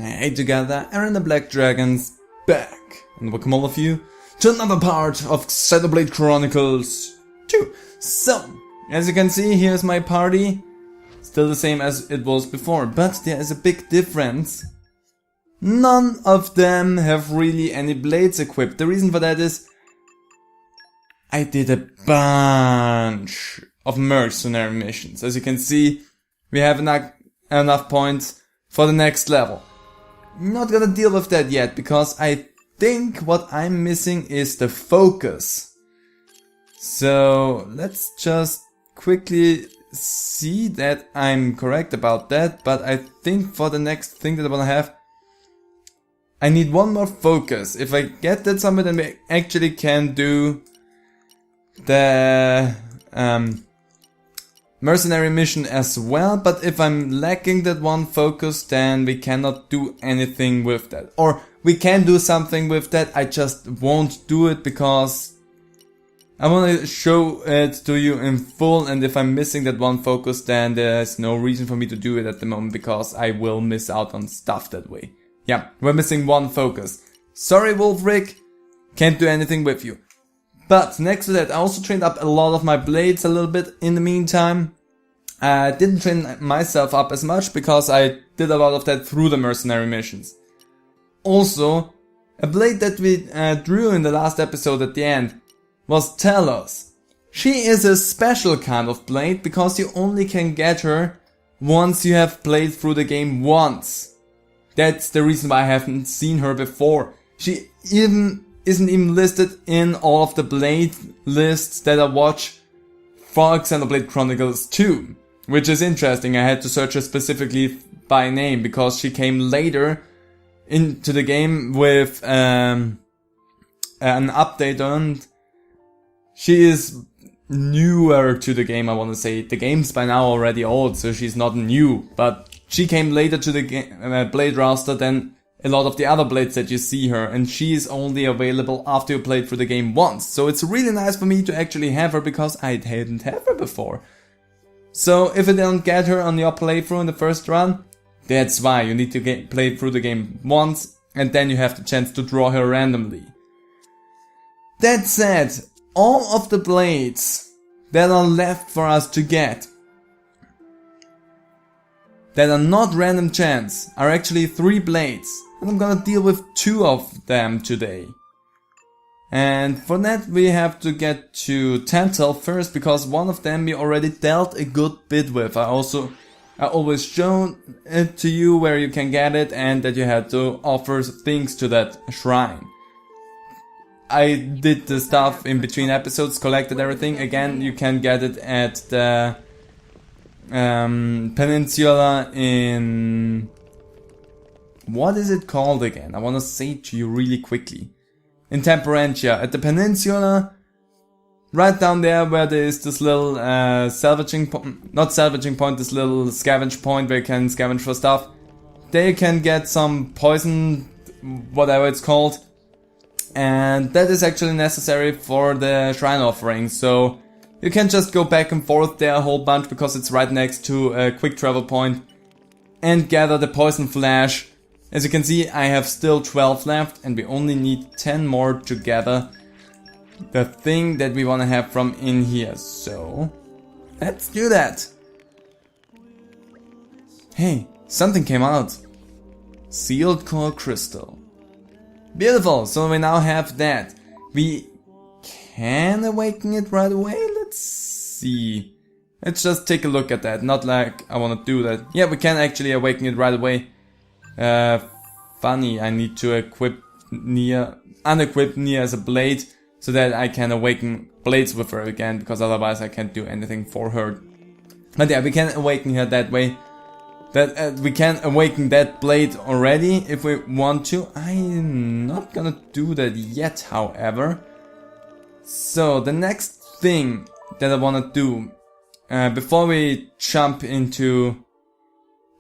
Hey together, Aaron the Black Dragon's back, and welcome all of you to another part of Xenoblade Chronicles 2. So, as you can see, here's my party, still the same as it was before, but there is a big difference. None of them have really any blades equipped. The reason for that is I did a bunch of mercenary missions. As you can see, we have enough points for the next level. Not gonna deal with that yet, because I think what I'm missing is the focus. So let's just quickly see that I'm correct about that, but I think for the next thing that I wanna have, I need one more focus. If I get that somewhere, then we actually can do the mercenary mission as well, but if I'm lacking that one focus, then we cannot do anything with that. Or we can do something with that, I just won't do it because I want to show it to you in full, and if I'm missing that one focus, then there's no reason for me to do it at the moment because I will miss out on stuff that way. Yeah, we're missing one focus. Sorry, Wolfric, can't do anything with you. But next to that, I also trained up a lot of my blades a little bit in the meantime. I didn't train myself up as much because I did a lot of that through the mercenary missions. Also, a blade that we drew in the last episode at the end was Talos. She is a special kind of blade because you only can get her once you have played through the game once. That's the reason why I haven't seen her before. She isn't even listed in all of the blade lists that I watch for Xenoblade Chronicles 2. Which is interesting, I had to search her specifically by name because she came later into the game with an update, and she is newer to the game, I want to say. The game's by now already old, so she's not new, but she came later to the blade roster than a lot of the other blades that you see her, and she is only available after you played through the game once. So it's really nice for me to actually have her because I didn't have her before. So if you don't get her on your playthrough in the first run, that's why you need to play through the game once, and then you have the chance to draw her randomly. That said, all of the blades that are left for us to get that are not random chance are actually 3 blades, and I'm gonna deal with 2 of them today. And for that we have to get to Tantal first, because one of them we already dealt a good bit with. I always show it to you where you can get it and that you had to offer things to that shrine. I did the stuff in between episodes, collected everything. Again, you can get it at the peninsula in... what is it called again? I want to say it to you really quickly. In Temperantia, at the peninsula, right down there where there is this little salvaging point, not salvaging point, this little scavenge point where you can scavenge for stuff. There you can get some poison, whatever it's called, and that is actually necessary for the shrine offering, so you can just go back and forth there a whole bunch because it's right next to a quick travel point and gather the poison flash. As you can see, I have still 12 left and we only need 10 more to gather the thing that we want to have from in here. So, let's do that. Hey, something came out. Sealed core crystal. Beautiful, so we now have that. We can awaken it right away? Let's see. Let's just take a look at that. Not like I want to do that. Yeah, we can actually awaken it right away. Funny, I need to unequip Nia as a blade so that I can awaken blades with her again, because otherwise I can't do anything for her. But yeah, we can awaken her that way. We can awaken that blade already if we want to. I'm not gonna do that yet, however. So the next thing that I wanna do before we jump into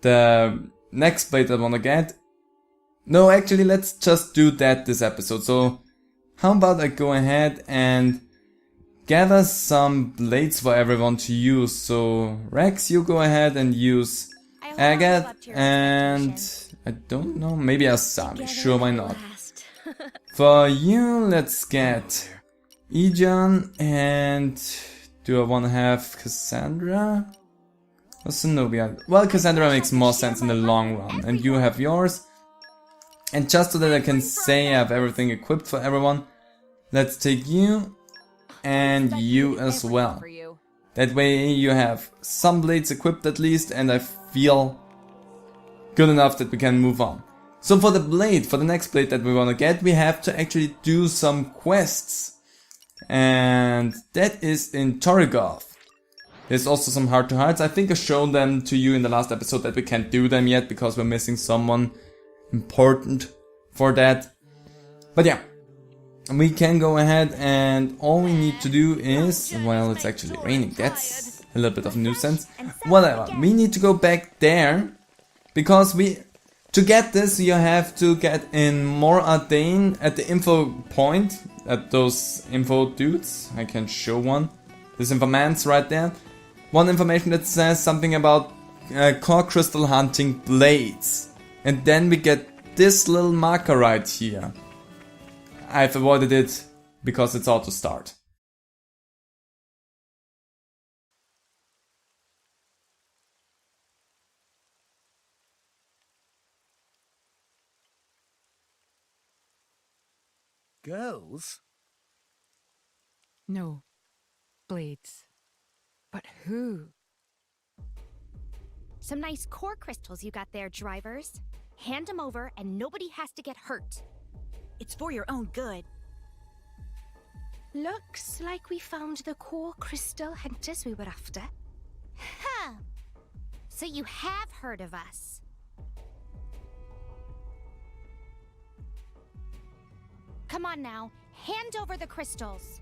the next blade I wanna get. No, actually, let's just do that this episode. So, how about I go ahead and gather some blades for everyone to use. So, Rex, you go ahead and use Agate, and I don't know, maybe Asami, sure, why not. For you, let's get Ijan, and do I want to have Cassandra? Or Zenobia? Well, Cassandra makes more sense in the long run, and you have yours. And just so that I can say I have everything equipped for everyone, let's take you and you as well. That way you have some blades equipped at least, and I feel good enough that we can move on. So for the blade, for the next blade that we want to get, we have to actually do some quests. And that is in Torrigoth. There's also some heart-to-hearts. I think I showed them to you in the last episode that we can't do them yet because we're missing someone important for that. But yeah, we can go ahead, and all we need to do is, well, it's actually raining. That's a little bit of a nuisance. Whatever, we need to go back there because to get this you have to get in Mor Ardain at the info point, at those info dudes. I can show one. This informant's right there. One information that says something about core crystal hunting blades. And then we get this little marker right here. I've avoided it because it's auto start. Girls? No. Blades. But who? Some nice core crystals you got there, drivers. Hand them over and nobody has to get hurt. It's for your own good. Looks like we found the core crystal hunters we were after. Huh. So you have heard of us. Come on now, hand over the crystals.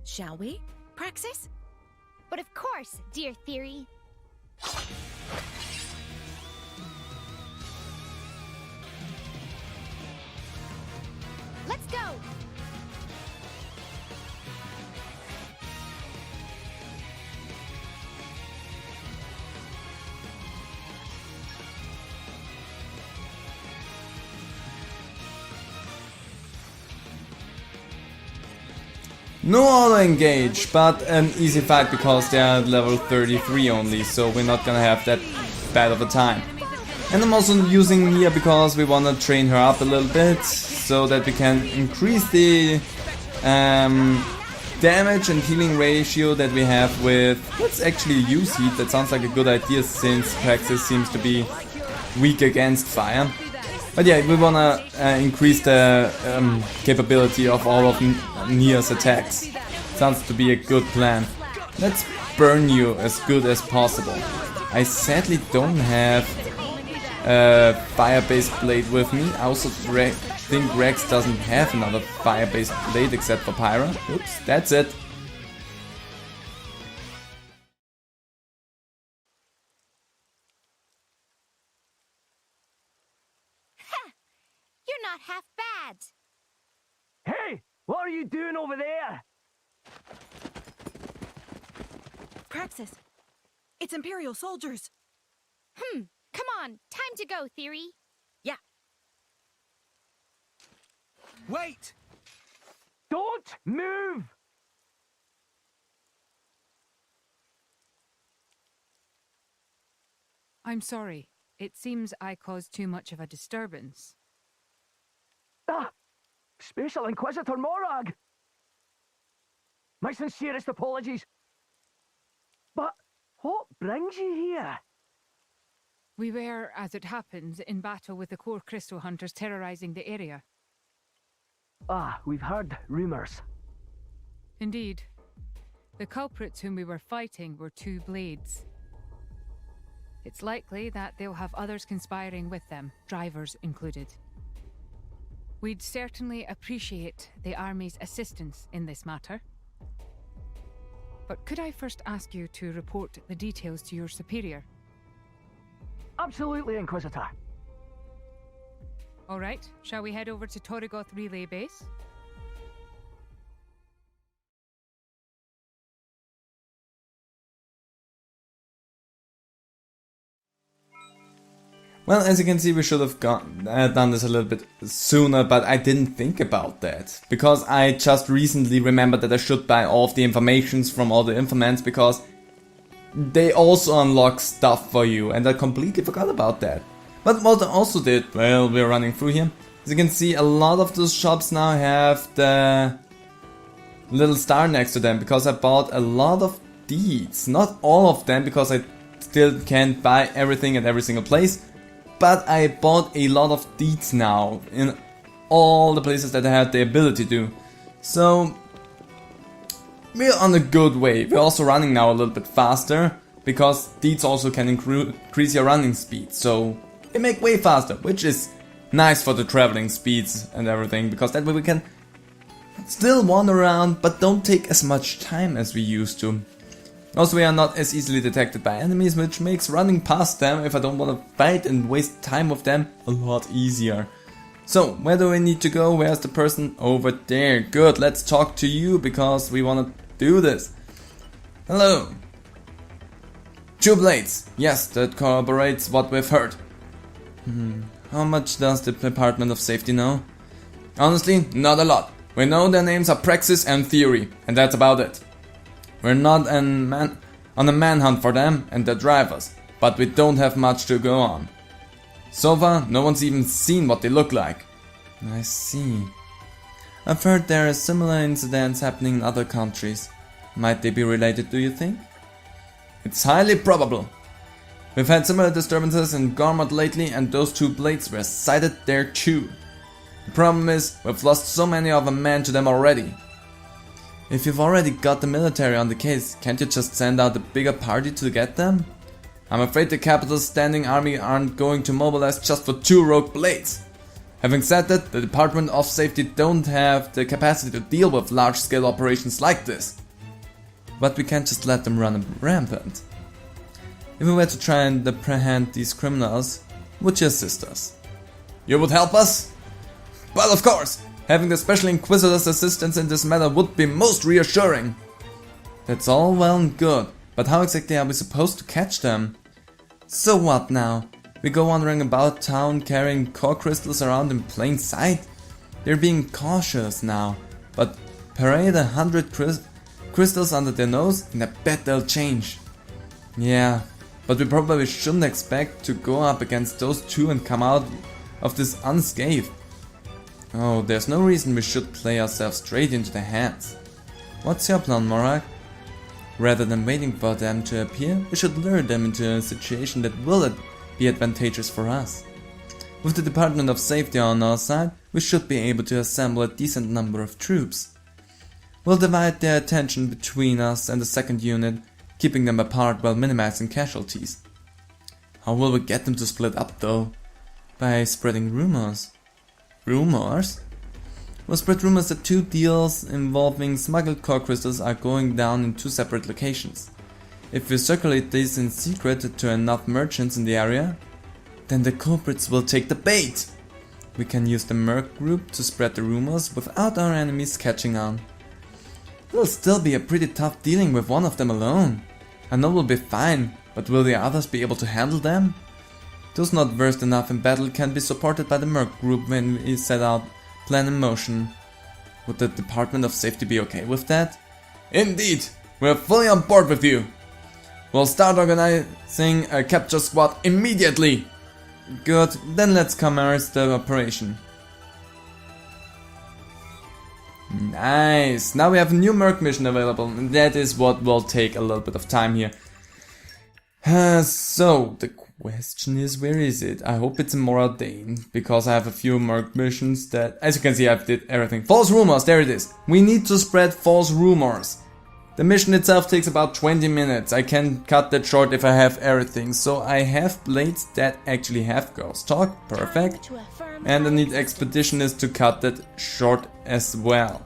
Shall we, Praxis? But of course, dear Theory. Let's go! No auto engage, but an easy fight because they are at level 33 only, so we're not gonna have that bad of a time. And I'm also using Mia because we wanna train her up a little bit, so that we can increase the damage and healing ratio that we have with... Let's actually use heat, that sounds like a good idea since Praxis seems to be weak against fire. But yeah, we wanna increase the capability of all of Nia's attacks. Sounds to be a good plan. Let's burn you as good as possible. I sadly don't have a fire-based blade with me. I also think Rex doesn't have another fire-based blade except for Pyra. Oops, that's it. You're not half bad. Hey! What are you doing over there? Praxis, it's Imperial soldiers. Come on, time to go, Theory. Yeah. Wait! Don't move! I'm sorry. It seems I caused too much of a disturbance. Ah! Special Inquisitor Morag! My sincerest apologies. But what brings you here? We were, as it happens, in battle with the core crystal hunters terrorizing the area. Ah, we've heard rumors. Indeed. The culprits whom we were fighting were two blades. It's likely that they'll have others conspiring with them, drivers included. We'd certainly appreciate the Army's assistance in this matter. But could I first ask you to report the details to your superior? Absolutely, Inquisitor. All right, shall we head over to Torrigoth Relay Base? Well, as you can see, we should have done this a little bit sooner, but I didn't think about that. Because I just recently remembered that I should buy all of the informations from all the informants, because they also unlock stuff for you, and I completely forgot about that. But what I also did, well, we're running through here. As you can see, a lot of those shops now have the little star next to them, because I bought a lot of deeds. Not all of them, because I still can't buy everything at every single place. But I bought a lot of deeds now in all the places that I had the ability to. So we're on a good way. We're also running now a little bit faster, because deeds also can increase your running speed. So they make way faster, which is nice for the traveling speeds and everything, because that way we can still wander around but don't take as much time as we used to. Also, we are not as easily detected by enemies, which makes running past them, if I don't want to fight and waste time with them, a lot easier. So, where do we need to go? Where's the person? Over there. Good, let's talk to you, because we want to do this. Hello. 2 blades. Yes, that corroborates what we've heard. How much does the Department of Safety know? Honestly, not a lot. We know their names are Praxis and Theory, and that's about it. We're not on a manhunt for them and their drivers, but we don't have much to go on. So far, no one's even seen what they look like. I see. I've heard there are similar incidents happening in other countries. Might they be related, do you think? It's highly probable. We've had similar disturbances in Gormod lately, and those 2 blades were sighted there too. The problem is, we've lost so many of a man to them already. If you've already got the military on the case, can't you just send out a bigger party to get them? I'm afraid the capital's standing army aren't going to mobilize just for 2 rogue blades. Having said that, the Department of Safety don't have the capacity to deal with large-scale operations like this. But we can't just let them run rampant. If we were to try and apprehend these criminals, would you assist us? You would help us? Well, of course! Having the Special Inquisitor's assistance in this matter would be most reassuring. That's all well and good, but how exactly are we supposed to catch them? So what now? We go wandering about town carrying core crystals around in plain sight? They're being cautious now, but parade 100 crystals under their nose and I bet they'll change. Yeah, but we probably shouldn't expect to go up against those 2 and come out of this unscathed. Oh, there's no reason we should play ourselves straight into their hands. What's your plan, Morak? Rather than waiting for them to appear, we should lure them into a situation that will be advantageous for us. With the Department of Safety on our side, we should be able to assemble a decent number of troops. We'll divide their attention between us and the 2nd unit, keeping them apart while minimizing casualties. How will we get them to split up though? By spreading rumors. Rumors? We'll spread rumors that 2 deals involving smuggled core crystals are going down in 2 separate locations. If we circulate these in secret to enough merchants in the area, then the culprits will take the bait. We can use the merc group to spread the rumors without our enemies catching on. It'll still be a pretty tough dealing with one of them alone. I know we'll be fine, but will the others be able to handle them? Those not versed enough in battle can be supported by the merc group when we set out plan in motion. Would the Department of Safety be okay with that? Indeed! We're fully on board with you! We'll start organizing a capture squad immediately! Good, then let's commence the operation. Nice! Now we have a new merc mission available, and that is what will take a little bit of time here. So, the question is, where is it? I hope it's in Moradane, because I have a few merc missions that, as you can see, I've did everything. False rumors, there it is. We need to spread false rumors. The mission itself takes about 20 minutes. I can cut that short if I have everything. So I have blades that actually have ghost talk, perfect. And I need expeditionists to cut that short as well.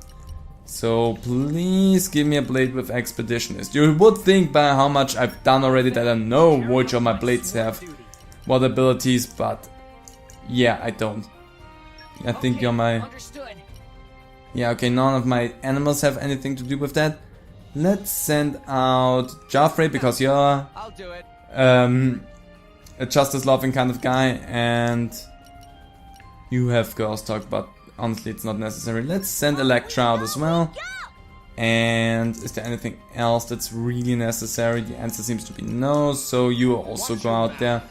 So please give me a blade with expeditionist. You would think by how much I've done already that I know which of my blades have what abilities, but yeah, I don't. I think you're my... Yeah, okay, none of my animals have anything to do with that. Let's send out Joffrey because you're a justice-loving kind of guy, and you have girls talk, but honestly it's not necessary. Let's send Electra out as well. And is there anything else that's really necessary? The answer seems to be no, so you also go out there.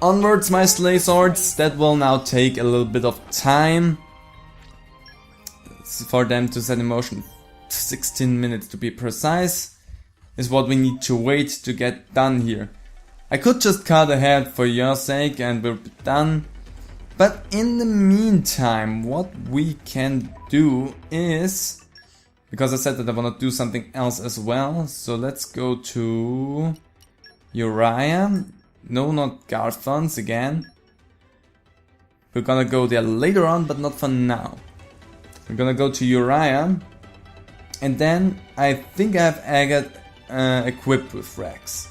Onwards, my sleigh swords. That will now take a little bit of time for them to set in motion. 16 minutes to be precise is what we need to wait to get done here. I could just cut ahead for your sake and we'll be done. But in the meantime, what we can do is, because I said that I want to do something else as well, so let's go to Uriah. No, not Garthons again. We're gonna go there later on, but not for now. We're gonna go to Uriah, and then I think I have Agate equipped with Rex.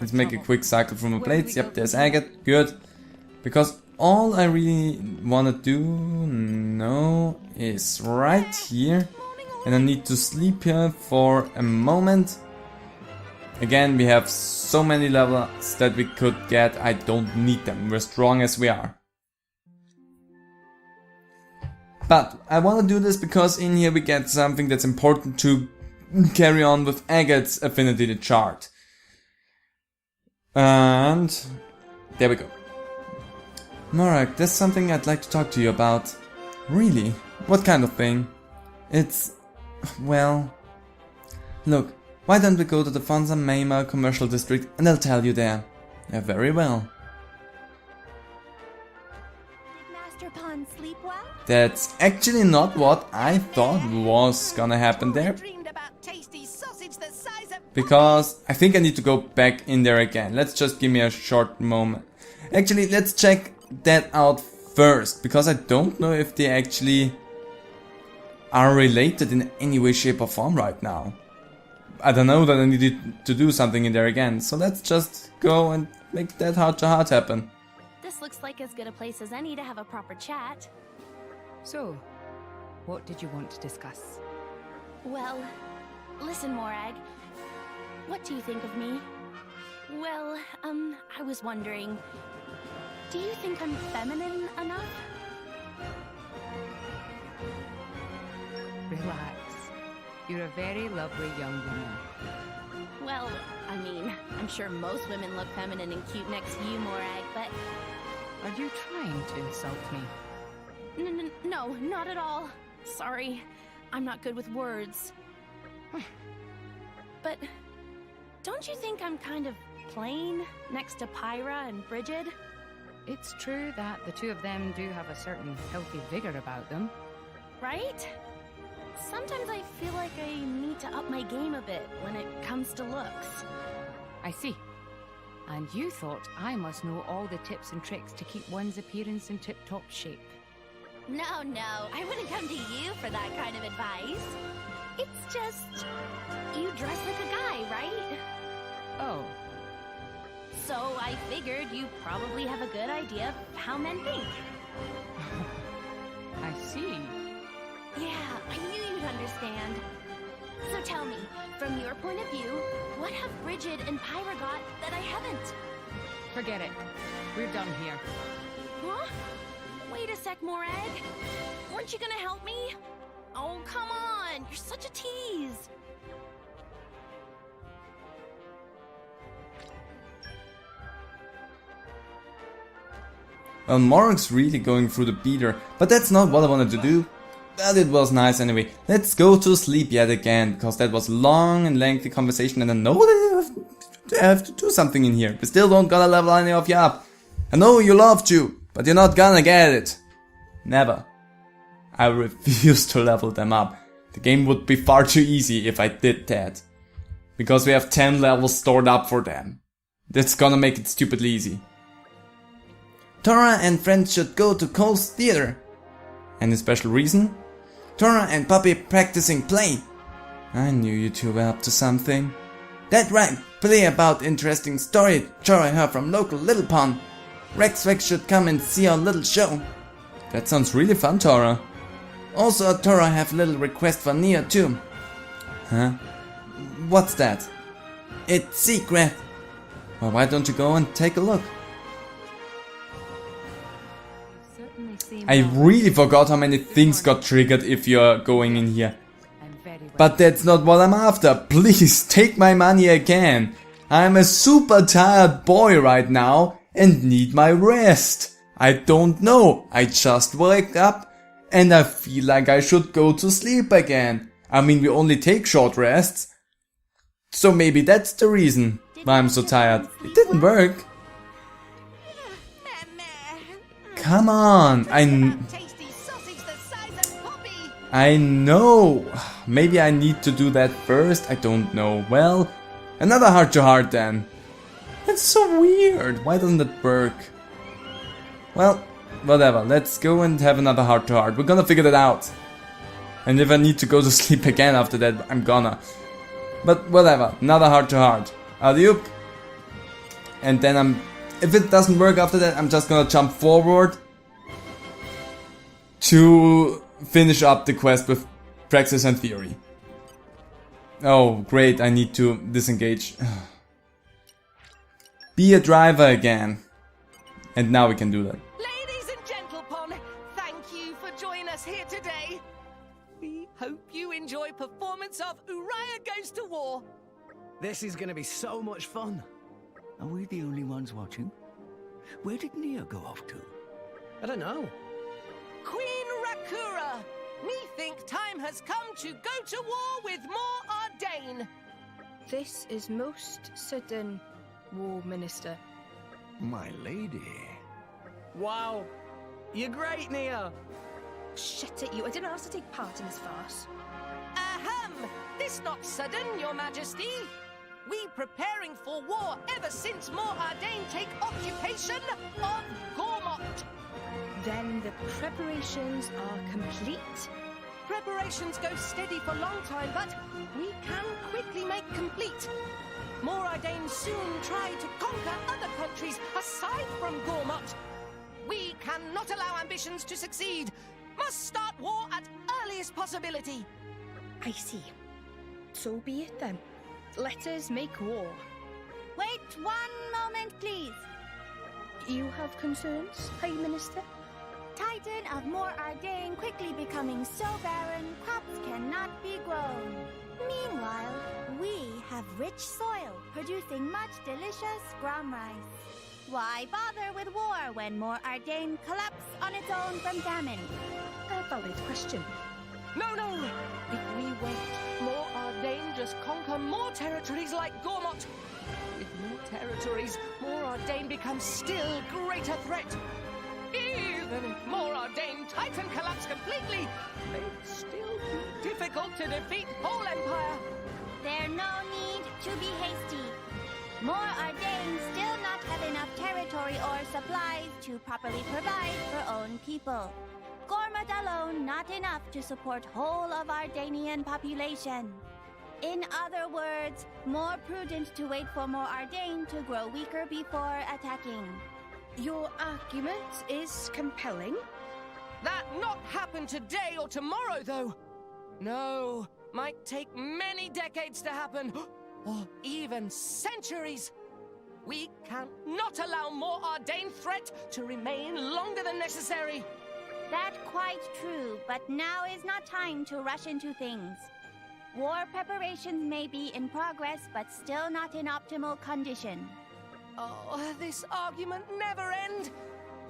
Let's make a quick cycle from the blades. Yep, there's Agate. Good. Because all I really want to do now is right here. And I need to sleep here for a moment. Again, we have so many levels that we could get. I don't need them. We're strong as we are. But I want to do this because in here we get something that's important to carry on with Agate's affinity to chart. And there we go. Morak, there's something I'd like to talk to you about. Really? What kind of thing? It's... well... Look, why don't we go to the Fonza Mayma commercial district and I'll tell you there. Yeah, very well. Master Pond sleep well? That's actually not what I thought was gonna happen there. Because I think I need to go back in there again. Let's just give me a short moment. Actually, let's check that out first, because I don't know if they actually are related in any way, shape or form right now. I don't know that I needed to do something in there again, so let's just go and make that heart-to-heart happen. This looks like as good a place as any to have a proper chat. So, what did you want to discuss? Well, listen, Morag. What do you think of me? Well, I was wondering, do you think I'm feminine enough? Relax. You're a very lovely young woman. Well, I mean, I'm sure most women look feminine and cute next to you, Morag, but... Are you trying to insult me? No, not at all. Sorry, I'm not good with words. But don't you think I'm kind of plain next to Pyra and Brigid? It's true that the two of them do have a certain healthy vigor about them. Right? Sometimes I feel like I need to up my game a bit when it comes to looks. I see. And you thought I must know all the tips and tricks to keep one's appearance in tip-top shape. No, I wouldn't come to you for that kind of advice. It's just, you dress like a guy, right? Oh. So I figured you probably have a good idea of how men think. I see. Yeah, I knew you'd understand. So tell me, from your point of view, what have Brigid and Pyra got that I haven't? Forget it. We're done here. Huh? Wait a sec, Morag. Weren't you gonna help me? Oh, come on! You're such a tease! Well, Morag's really going through the beater, but that's not what I wanted to do. But it was nice anyway. Let's go to sleep yet again, because that was long and lengthy conversation and I know that I have to do something in here. We still don't gotta level any of you up. I know you love to, but you're not gonna get it. Never. I refuse to level them up. The game would be far too easy if I did that. Because we have 10 levels stored up for them. That's gonna make it stupidly easy. Tora and friends should go to Cole's theater. Any special reason? Tora and Puppy practicing play. I knew you two were up to something. That right, play about interesting story Tora heard from local Little Pond. Rex should come and see our little show. That sounds really fun, Tora. Also, Tora have a little request for Nia too. Huh? What's that? It's secret. Well, why don't you go and take a look? Certainly seem I well. really forgot how many things got triggered if you're going in here. I'm very well. But that's not what I'm after. Please take my money again. I'm a super tired boy right now and need my rest. I don't know. I just woke up and I feel like I should go to sleep again. I mean, we only take short rests. So maybe that's the reason why I'm so tired. It didn't work. Come on. Tasty sausage the size of Poppy. I know. Maybe I need to do that first. I don't know. Well, another heart-to-heart then. That's so weird. Why doesn't it work? Well, whatever. Let's go and have another heart-to-heart. We're gonna figure that out. And if I need to go to sleep again after that, I'm gonna. But whatever. Another heart-to-heart. Alley-oop. And then if it doesn't work after that, I'm just gonna jump forward to finish up the quest with Praxis and Theory. Oh, great, I need to disengage. Be a driver again. And now we can do that. Ladies and gentlemen, thank you for joining us here today. We hope you enjoy performance of Uriah Goes to War. This is gonna be so much fun. Are we the only ones watching? Where did Nia go off to? I don't know. Queen Rakura, think time has come to go to war with more Ardain. This is most sudden, War Minister. My lady. Wow. You're great, Nia. Shut it, you. I didn't ask to take part in this farce. Ahem! This not sudden, your majesty. We preparing for war ever since more Ardain take occupation of Gormott. Then the preparations are complete? Preparations go steady for long time, but we can quickly make complete. More Ardain soon try to conquer other countries aside from Gormott. We cannot allow ambitions to succeed. Must start war at earliest possibility. I see. So be it then. Let us make war. Wait 1 moment, please. You have concerns, High Minister? Titan of More Ardain quickly becoming so barren, crops cannot be grown. Meanwhile, we have rich soil, producing much delicious grom rice. Why bother with war when More Ardain collapse on its own from famine? A valid question. No! If we wait, more Ardain just conquer more territories like Gormott. With more territories, more Ardain becomes still greater threat. Even if more Ardain Titan collapse completely, they'd still be difficult to defeat whole Empire. There's no need to be hasty. More Ardain still not have enough territory or supplies to properly provide for own people. Gormott alone not enough to support whole of Ardainian population. In other words, more prudent to wait for more Ardain to grow weaker before attacking. Your argument is compelling. That not happen today or tomorrow, though. No, might take many decades to happen, or even centuries. We cannot allow more Ardain threat to remain longer than necessary. That quite true, but now is not time to rush into things. War preparations may be in progress, but still not in optimal condition. Oh, this argument never end.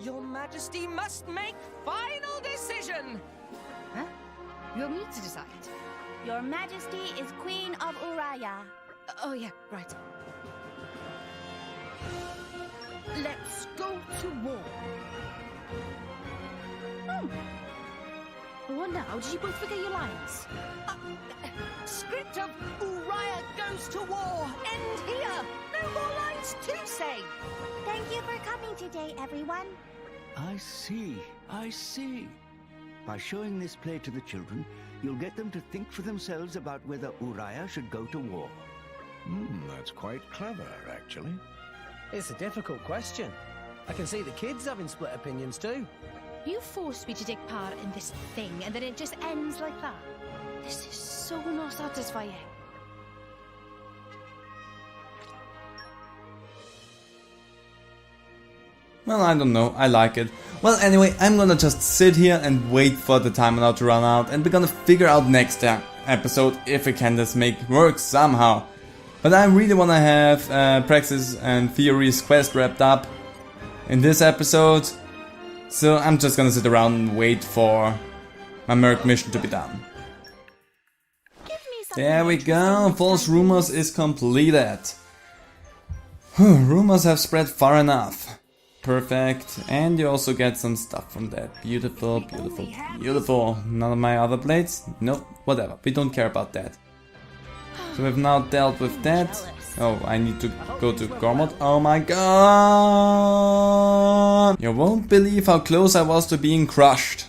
Your Majesty must make final decision. Huh? You want me to decide? Your Majesty is Queen of Uriah. Oh yeah, right. Let's go to war. What now? Did you both forget your lines? Script of Uriah Goes to War. End here. No more lines to say. Thank you for coming today, everyone. I see. By showing this play to the children, you'll get them to think for themselves about whether Uriah should go to war. That's quite clever, actually. It's a difficult question. I can see the kids having split opinions too. You forced me to take part in this thing, and then it just ends like that. This is so not satisfying. Well, I don't know, I like it. Well, anyway, I'm gonna just sit here and wait for the timer now to run out, and we're gonna figure out next episode if we can just make it work somehow. But I really wanna have Praxis and Theory's quest wrapped up in this episode, so I'm just gonna sit around and wait for my Merc mission to be done. There we go, False Rumors is completed. Rumors have spread far enough. Perfect, and you also get some stuff from that. Beautiful, beautiful, beautiful. None of my other blades? Nope, whatever, we don't care about that. So we've now dealt with that. Oh, I need to go to Gormod. Oh my god! You won't believe how close I was to being crushed.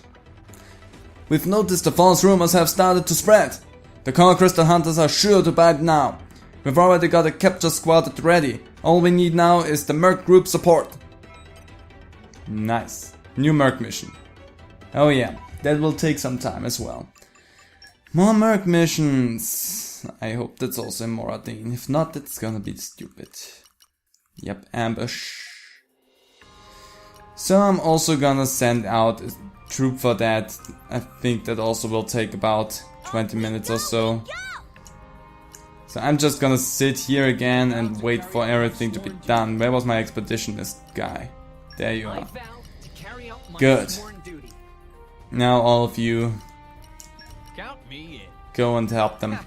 We've noticed the false rumors have started to spread. The Core Crystal Hunters are sure to bite now. We've already got a capture squad ready. All we need now is the Merc group support. Nice. New Merc mission. Oh yeah, that will take some time as well. More Merc missions. I hope that's also in Moradin. If not, it's gonna be stupid. Yep, ambush. So I'm also gonna send out a troop for that. I think that also will take about 20 minutes or so. So I'm just gonna sit here again and wait for everything to be done. Where was my expeditionist guy? There you are. Good. Now all of you go and help them.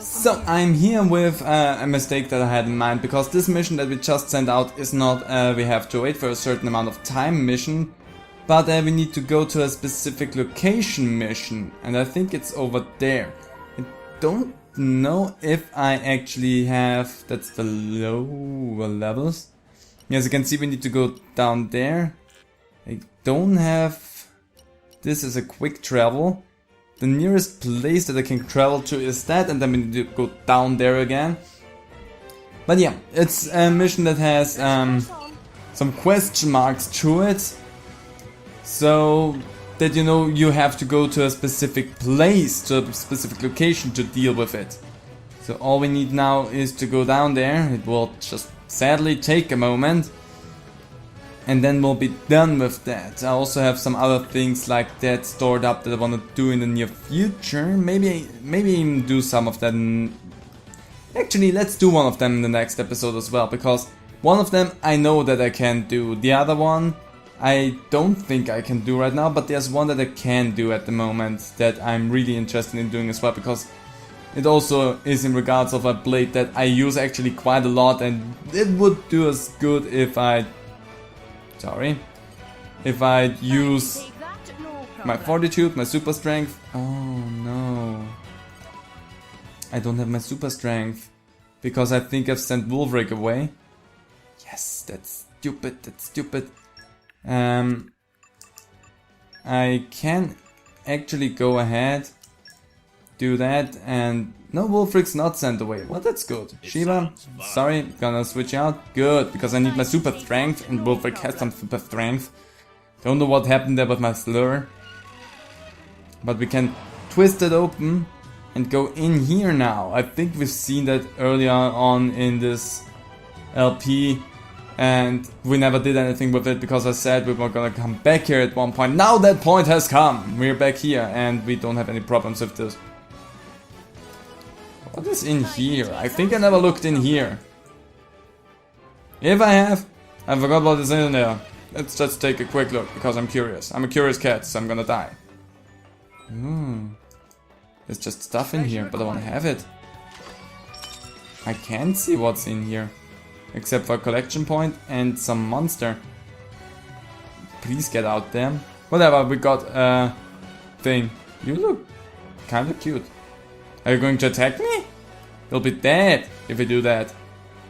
So I'm here with a mistake that I had in mind, because this mission that we just sent out is not we have to wait for a certain amount of time mission, but we need to go to a specific location mission, and I think it's over there. I don't know if I actually have, that's the lower levels. As you can see, we need to go down there. I don't have, this is a quick travel. The nearest place that I can travel to is that, and then we need to go down there again. But yeah, it's a mission that has some question marks to it. So that you know you have to go to a specific place, to a specific location to deal with it. So all we need now is to go down there. It will just sadly take a moment. And then we'll be done with that. I also have some other things like that stored up that I want to do in the near future. Maybe even do some of them. Actually, let's do one of them in the next episode as well, because one of them I know that I can do. The other one I don't think I can do right now, but there's one that I can do at the moment that I'm really interested in doing as well, because it also is in regards of a blade that I use actually quite a lot, and it would do us good if I use my fortitude, my super strength. Oh no. I don't have my super strength because I think I've sent Wolfric away. Yes, that's stupid, that's stupid. I can actually go ahead, do that, and no, Wolfric's not sent away. Well, that's good. Shiva, sorry, gonna switch out. Good, because I need my super strength, and Wolfric has some super strength. Don't know what happened there with my slur. But we can twist it open and go in here now. I think we've seen that earlier on in this LP, and we never did anything with it because I said we were gonna come back here at one point. Now that point has come. We're back here and we don't have any problems with this. What is in here? I think I never looked in here. If I have, I forgot what is in there. Let's just take a quick look because I'm curious. I'm a curious cat, so I'm gonna die. There's just stuff in here, but I wanna have it. I can't see what's in here. Except for a collection point and some monster. Please get out there. Whatever, we got a thing. You look kinda cute. Are you going to attack me? You'll be dead if you do that.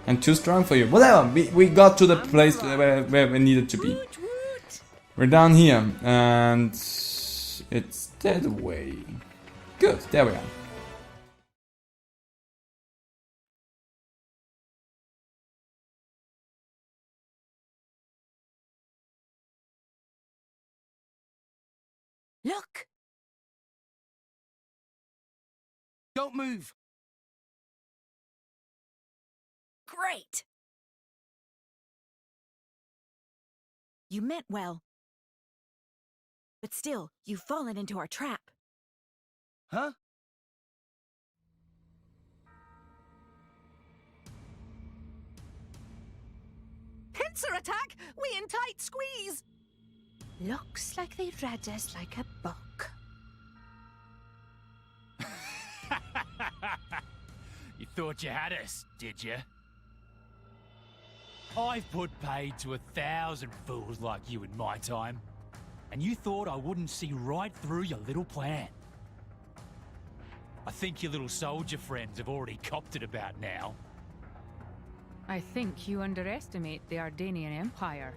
I'm too strong for you. Whatever, we got to the place where we needed to be. We're down here, and it's that way. Good, there we are. Look! Don't move! Great! You meant well. But still, you've fallen into our trap. Huh? Pincer attack! We in tight squeeze! Looks like they read us like a book. You thought you had us, did you? I've put paid to 1,000 fools like you in my time, and you thought I wouldn't see right through your little plan. I think your little soldier friends have already copped it about now. I think you underestimate the Ardanian Empire.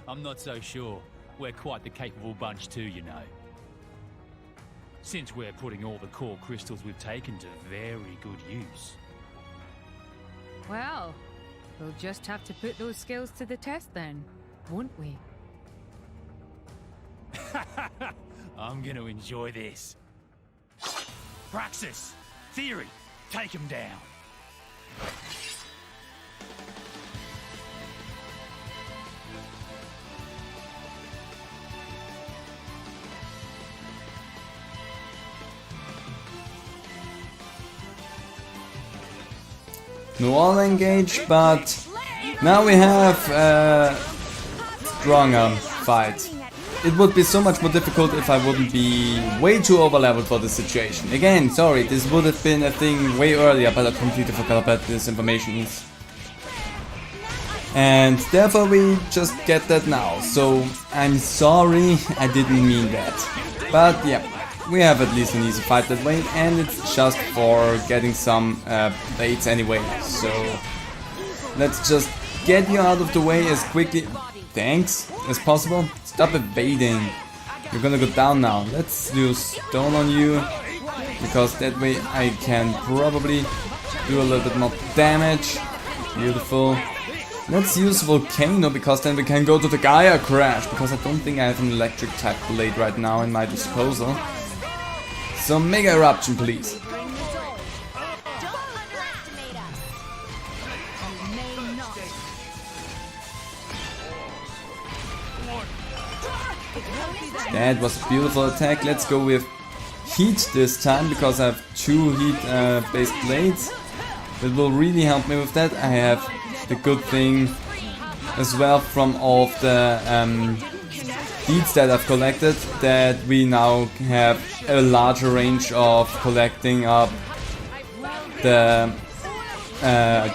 I'm not so sure. We're quite the capable bunch too, you know. Since we're putting all the core crystals we've taken to very good use. Well, we'll just have to put those skills to the test then, won't we? I'm gonna enjoy this. Praxis! Theory! Take him down! No all engaged, but now we have a stronger fight. It would be so much more difficult if I wouldn't be way too overleveled for this situation. Again, sorry, this would have been a thing way earlier, but I completely forgot about this information. And therefore we just get that now. So I'm sorry, I didn't mean that. But yeah, we have at least an easy fight that way, and it's just for getting some blades anyway. So let's just get you out of the way as quickly, thanks, as possible. Stop evading. You're gonna go down now. Let's use stone on you, because that way I can probably do a little bit more damage. Beautiful. Let's use volcano, because then we can go to the Gaia crash, because I don't think I have an electric type blade right now in my disposal. So mega eruption, please. That was a beautiful attack. Let's go with heat this time, because I have 2 heat based blades. That will really help me with that. I have the good thing as well from all of the deeds that I've collected, that we now have a larger range of collecting up the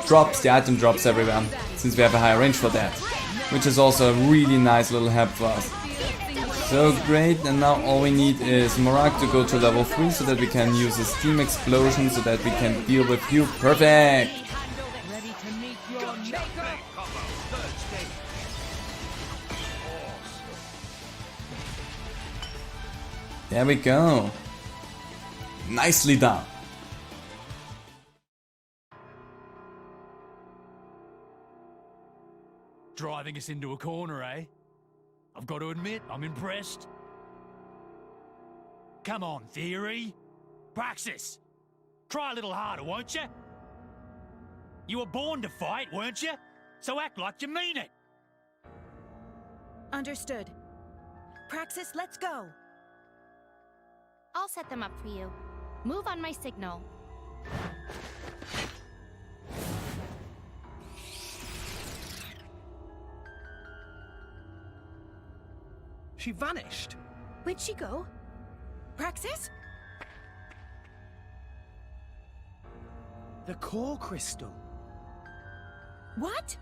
drops, the item drops everywhere, since we have a higher range for that, which is also a really nice little help for us. So great, and now all we need is Morak to go to level 3 so that we can use a steam explosion so that we can deal with you. Perfect! There we go. Nicely done. Driving us into a corner, eh? I've got to admit, I'm impressed. Come on, Theory. Praxis. Try a little harder, won't you? You were born to fight, weren't you? So act like you mean it. Understood. Praxis, let's go. I'll set them up for you. Move on my signal. She vanished. Where'd she go? Praxis? The core crystal. What?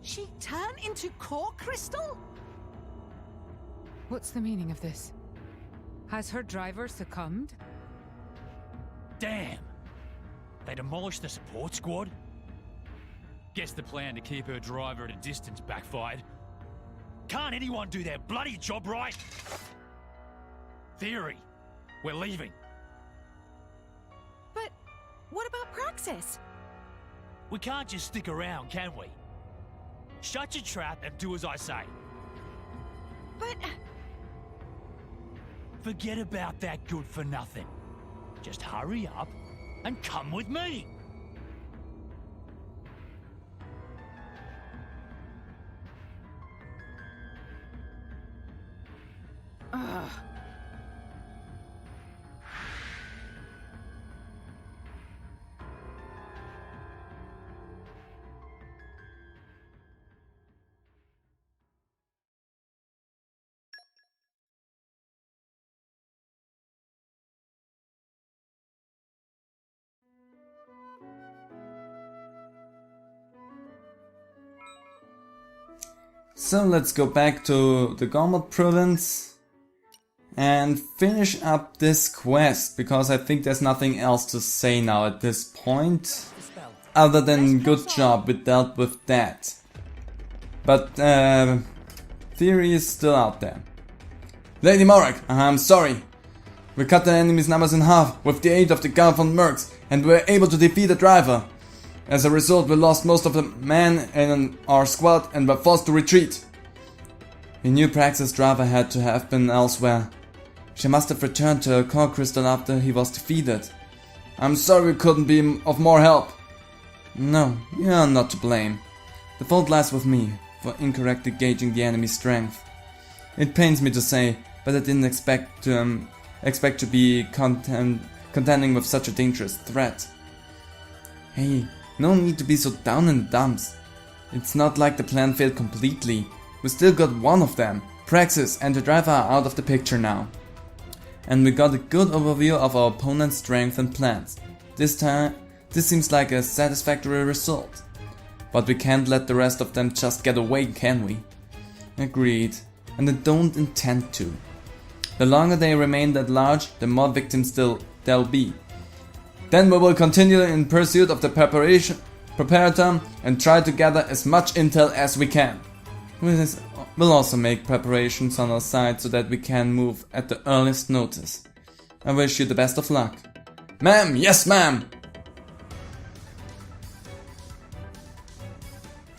She turned into core crystal? What's the meaning of this? Has her driver succumbed? Damn! They demolished the support squad? Guess the plan to keep her driver at a distance backfired. Can't anyone do their bloody job right? Theory, we're leaving. But what about Praxis? We can't just stick around, can we? Shut your trap and do as I say. But... Forget about that good for nothing. Just hurry up and come with me. So let's go back to the Gormott province and finish up this quest, because I think there's nothing else to say now at this point, other than good job, we dealt with that. But theory is still out there. Lady Morak, I'm sorry. We cut the enemy's numbers in half with the aid of the Galvan Mercs, and were able to defeat the driver. As a result, we lost most of the men in our squad and were forced to retreat. We knew Praxis' driver had to have been elsewhere. She must have returned to her core crystal after he was defeated. I'm sorry we couldn't be of more help. No, you're not to blame. The fault lies with me for incorrectly gauging the enemy's strength. It pains me to say, but I didn't expect to be contending with such a dangerous threat. Hey, no need to be so down in the dumps. It's not like the plan failed completely. We still got one of them. Praxis and the driver are out of the picture now. And we got a good overview of our opponent's strength and plans. This seems like a satisfactory result. But we can't let the rest of them just get away, can we? Agreed. And I don't intend to. The longer they remain at large, the more victims there'll be. Then we will continue in pursuit of the preparator and try to gather as much intel as we can. We'll also make preparations on our side so that we can move at the earliest notice. I wish you the best of luck. Ma'am, yes ma'am!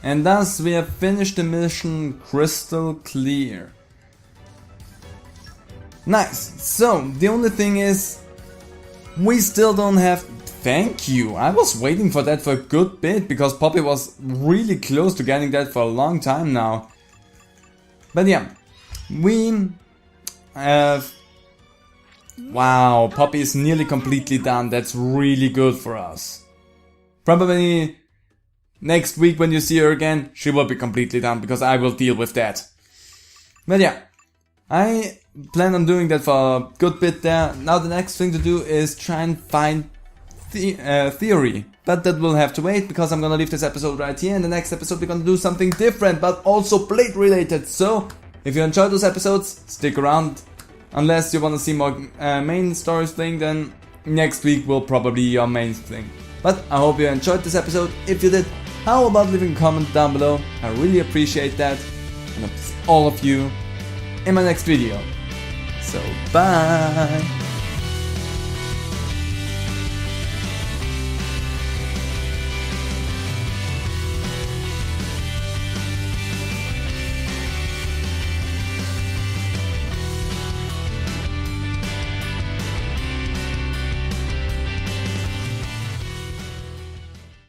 And thus we have finished the mission crystal clear. Nice, so the only thing is, we still don't have... Thank you, I was waiting for that for a good bit, because Poppy was really close to getting that for a long time now. But yeah, we have... Wow, Poppy is nearly completely done, that's really good for us. Probably next week when you see her again, she will be completely done, because I will deal with that. But yeah, I plan on doing that for a good bit there. Now the next thing to do is try and find theory. But that will have to wait, because I'm gonna leave this episode right here. In the next episode we're gonna do something different, but also Blade related. So, if you enjoyed those episodes, stick around. Unless you wanna see more main stories thing, then next week will probably be your main thing. But I hope you enjoyed this episode. If you did, how about leaving a comment down below? I really appreciate that. And I'll see all of you in my next video. So, bye!